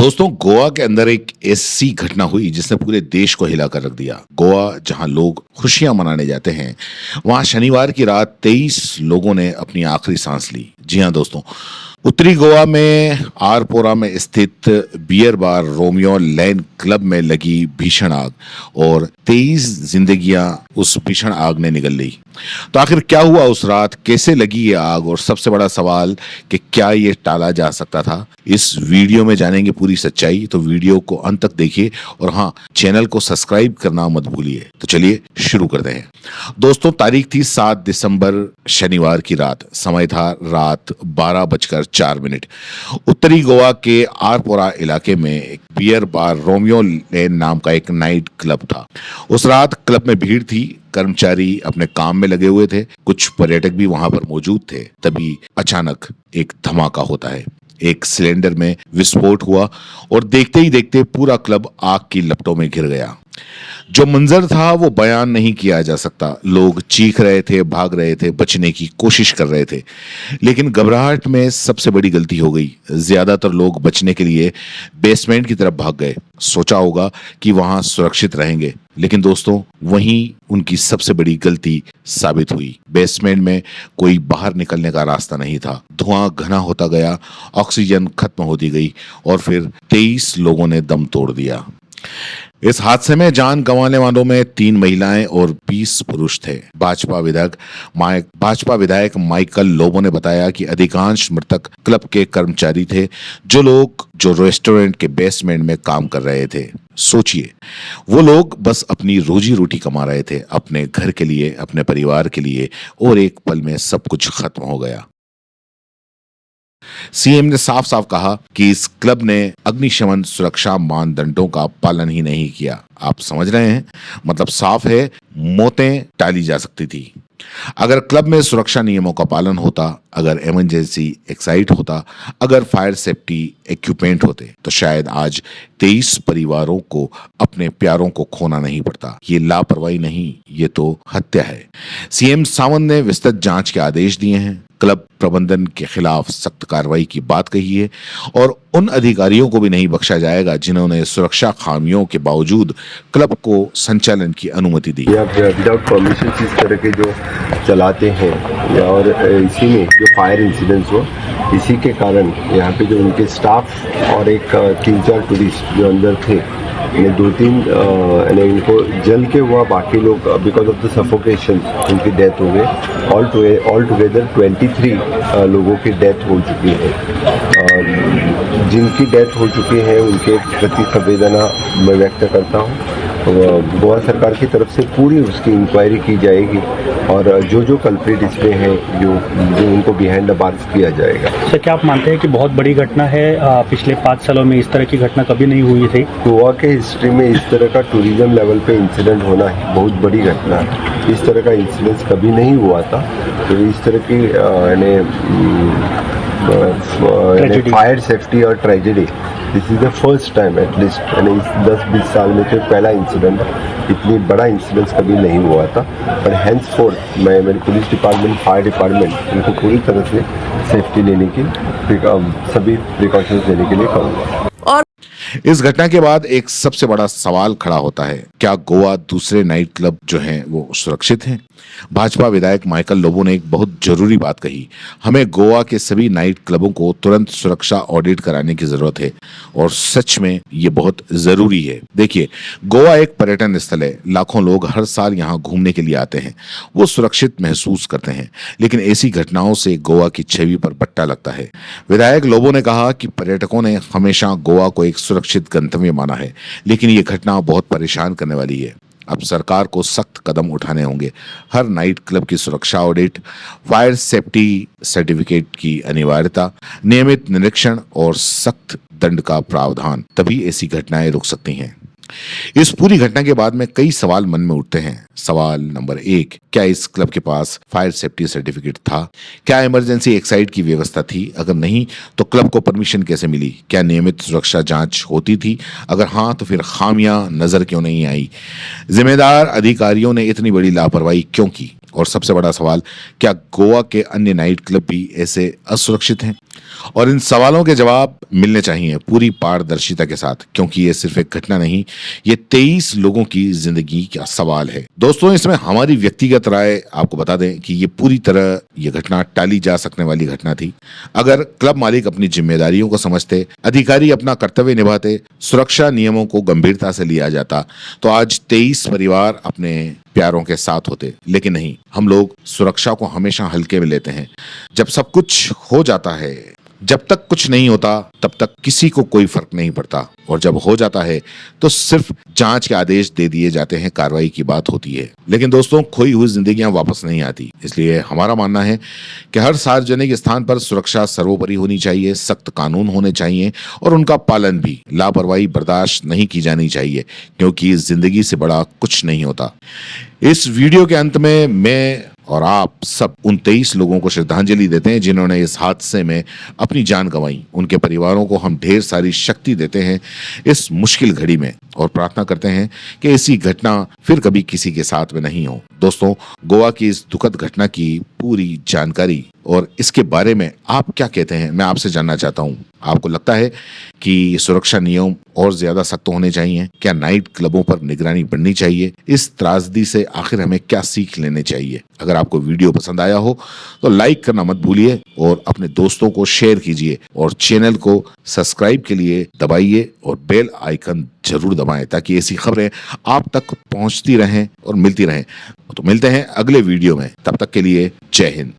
दोस्तों, गोवा के अंदर एक ऐसी घटना हुई जिसने पूरे देश को हिलाकर रख दिया। गोवा जहां लोग खुशियां मनाने जाते हैं, वहां शनिवार की रात 23 लोगों ने अपनी आखिरी सांस ली। जी हां दोस्तों, उत्तरी गोवा में आरपोरा में स्थित बियर बार रोमियो लैन क्लब में लगी भीषण आग और 23 जिंदगियां उस भीषण आग ने निगल ली। तो आखिर क्या हुआ उस रात, कैसे लगी ये आग, और सबसे बड़ा सवाल कि क्या ये टाला जा सकता था, इस वीडियो में जानेंगे पूरी सच्चाई। तो वीडियो को अंत तक देखिए और हाँ, चैनल को सब्सक्राइब करना मत भूलिए। तो चलिए शुरू करते हैं। दोस्तों, तारीख थी 7 दिसंबर शनिवार की रात। समय था रात 12:04। उत्तरी गोवा के आरपोरा इलाके में एक बियर बार रोमियो लेन नाम का एक नाइट क्लब था। उस रात क्लब में भीड़ थी, कर्मचारी अपने काम में लगे हुए थे, कुछ पर्यटक भी वहां पर मौजूद थे। तभी अचानक एक धमाका होता है। एक सिलेंडर में विस्फोट हुआ और देखते ही देखते पूरा क्लब आग की लपटों में घिर गया। जो मंजर था वो बयान नहीं किया जा सकता। लोग चीख रहे थे, भाग रहे थे, बचने की कोशिश कर रहे थे, लेकिन घबराहट में सबसे बड़ी गलती हो गई। ज्यादातर लोग बचने के लिए बेसमेंट की तरफ भाग गए। सोचा होगा कि वहां सुरक्षित रहेंगे, लेकिन दोस्तों वहीं उनकी सबसे बड़ी गलती साबित हुई। बेसमेंट में कोई बाहर निकलने का रास्ता नहीं था। धुआं घना होता गया, ऑक्सीजन खत्म होती गई और फिर 23 लोगों ने दम तोड़ दिया। इस हादसे में जान गंवाने वालों में 3 महिलाएं और 20 पुरुष थे। भाजपा विधायक माइकल लोबो ने बताया कि अधिकांश मृतक क्लब के कर्मचारी थे, जो रेस्टोरेंट के बेसमेंट में काम कर रहे थे। सोचिए, वो लोग बस अपनी रोजी रोटी कमा रहे थे, अपने घर के लिए, अपने परिवार के लिए, और एक पल में सब कुछ खत्म हो गया। सीएम ने साफ साफ कहा कि इस क्लब ने अग्निशमन सुरक्षा मानदंडों का पालन ही नहीं किया। आप समझ रहे हैं, मतलब साफ है, मौतें टाली जा सकती थी अगर क्लब में सुरक्षा नियमों का पालन होता, अगर इमरजेंसी एक्साइट होता, अगर फायर सेफ्टी इक्विपमेंट होते, तो शायद आज 23 परिवारों को अपने प्यारों को खोना नहीं पड़ता। ये लापरवाही नहीं, ये तो हत्या है। सीएम सावंत ने विस्तृत जांच के आदेश दिए हैं, क्लब प्रबंधन के खिलाफ सख्त कार्रवाई की बात कही है और उन अधिकारियों को भी नहीं बख्शा जाएगा जिन्होंने सुरक्षा खामियों के बावजूद क्लब को संचालन की अनुमति दी। विदाउट परमिशन इस तरह के जो चलाते हैं, और इसी में जो फायर इंसिडेंट्स हो, इसी के कारण यहाँ पे जो उनके स्टाफ और एक 3-4 टूरिस्ट जो अंदर थे, इन्हें 2-3 इनको जल के हुआ, बाकी लोग बिकॉज ऑफ द सफोकेशन उनकी डेथ हो गई। ऑल टुगेदर 23 लोगों की डेथ हो चुकी है। जिनकी डेथ हो चुकी है उनके प्रति संवेदना मैं व्यक्त करता हूँ। गोवा सरकार की तरफ से पूरी उसकी इंक्वायरी की जाएगी और जो कल्प्रिट इसमें है, जो उनको बिहाइंड द बार्स किया जाएगा। सर, क्या आप मानते हैं कि बहुत बड़ी घटना है? पिछले 5 सालों में इस तरह की घटना कभी नहीं हुई थी। गोवा के हिस्ट्री में इस तरह का टूरिज्म लेवल पे इंसिडेंट होना है बहुत बड़ी घटना है। इस तरह का इंसिडेंट कभी नहीं हुआ था। तो इस तरह की फायर सेफ्टी और tragedy, this is the first time at least, यानी 10-20 साल में तो पहला इंसिडेंट। इतनी बड़ा इंसिडेंट कभी नहीं हुआ था। और हैंड्स फोर्थ मैं मेरी पुलिस डिपार्टमेंट, फायर डिपार्टमेंट, इनको पूरी तरह से सेफ्टी लेने की, सभी प्रिकॉशंस लेने के लिए कहूँगा। इस घटना के बाद एक सबसे बड़ा सवाल खड़ा होता है, क्या गोवा दूसरे नाइट क्लब जो हैं वो सुरक्षित हैं? भाजपा विधायक माइकल लोबो ने एक बहुत जरूरी बात कही, हमें गोवा के सभी नाइट क्लबों को तुरंत सुरक्षा ऑडिट कराने की जरूरत है, और सच में ये बहुत जरूरी है। देखिए, गोवा एक पर्यटन स्थल है, लाखों लोग हर साल यहाँ घूमने के लिए आते हैं, वो सुरक्षित महसूस करते हैं, लेकिन ऐसी घटनाओं से गोवा की छवि पर पट्टा लगता है। विधायक लोबो ने कहा कि पर्यटकों ने हमेशा गोवा को एक सुरक्षित गंतव्य माना है, लेकिन ये घटना बहुत परेशान करने वाली है। अब सरकार को सख्त कदम उठाने होंगे। हर नाइट क्लब की सुरक्षा ऑडिट, फायर सेफ्टी सर्टिफिकेट की अनिवार्यता, नियमित निरीक्षण और सख्त दंड का प्रावधान, तभी ऐसी घटनाएं रुक सकती हैं। इस पूरी घटना के बाद में कई सवाल मन में उठते हैं। सवाल नंबर 1, क्या इस क्लब के पास फायर सेफ्टी सर्टिफिकेट था? क्या इमरजेंसी एक्साइट की व्यवस्था थी? अगर नहीं तो क्लब को परमिशन कैसे मिली? क्या नियमित सुरक्षा जांच होती थी? अगर हाँ तो फिर खामियां नजर क्यों नहीं आई? जिम्मेदार अधिकारियों ने इतनी बड़ी लापरवाही क्यों की? और सबसे बड़ा सवाल, क्या गोवा के अन्य नाइट क्लब भी ऐसे असुरक्षित हैं? और इन सवालों के जवाब मिलने चाहिए पूरी पारदर्शिता के साथ, क्योंकि ये सिर्फ एक घटना नहीं, ये 23 लोगों की जिंदगी का सवाल है। दोस्तों, इसमें हमारी व्यक्तिगत राय आपको बता दें कि ये पूरी तरह ये घटना टाली जा सकने वाली घटना थी। अगर क्लब मालिक अपनी जिम्मेदारियों को समझते, अधिकारी अपना कर्तव्य निभाते, सुरक्षा नियमों को गंभीरता से लिया जाता, तो आज 23 परिवार अपने प्यारों के साथ होते। लेकिन नहीं, हम लोग सुरक्षा को हमेशा हल्के में लेते हैं। जब सब कुछ हो जाता है, जब तक कुछ नहीं होता तब तक किसी को कोई फर्क नहीं पड़ता, और जब हो जाता है तो सिर्फ जांच के आदेश दे दिए जाते हैं, कार्रवाई की बात होती है। लेकिन दोस्तों, खोई हुई जिंदगियां वापस नहीं आती। इसलिए हमारा मानना है कि हर सार्वजनिक स्थान पर सुरक्षा सर्वोपरि होनी चाहिए, सख्त कानून होने चाहिए और उनका पालन भी। लापरवाही बर्दाश्त नहीं की जानी चाहिए, क्योंकि जिंदगी से बड़ा कुछ नहीं होता। इस वीडियो के अंत में मैं और आप सब उन 23 लोगों को श्रद्धांजलि देते हैं जिन्होंने इस हादसे में अपनी जान गंवाई। उनके परिवारों को हम ढेर सारी शक्ति देते हैं इस मुश्किल घड़ी में, और प्रार्थना करते हैं कि ऐसी घटना फिर कभी किसी के साथ में नहीं हो। दोस्तों, गोवा की इस दुखद घटना की पूरी जानकारी और इसके बारे में आप क्या कहते हैं, मैं आपसे जानना चाहता हूं। आपको लगता है कि सुरक्षा नियम और ज्यादा सख्त होने चाहिए? क्या नाइट क्लबों पर निगरानी बढ़नी चाहिए? इस त्रासदी से आखिर हमें क्या सीख लेने चाहिए? अगर आपको वीडियो पसंद आया हो तो लाइक करना मत भूलिए और अपने दोस्तों को शेयर कीजिए, और चैनल को सब्सक्राइब के लिए दबाइए और बेल आइकन जरूर दबाएं, ताकि ऐसी खबरें आप तक पहुंचती रहें और मिलती रहें। तो मिलते हैं अगले वीडियो में, तब तक के लिए जय हिंद।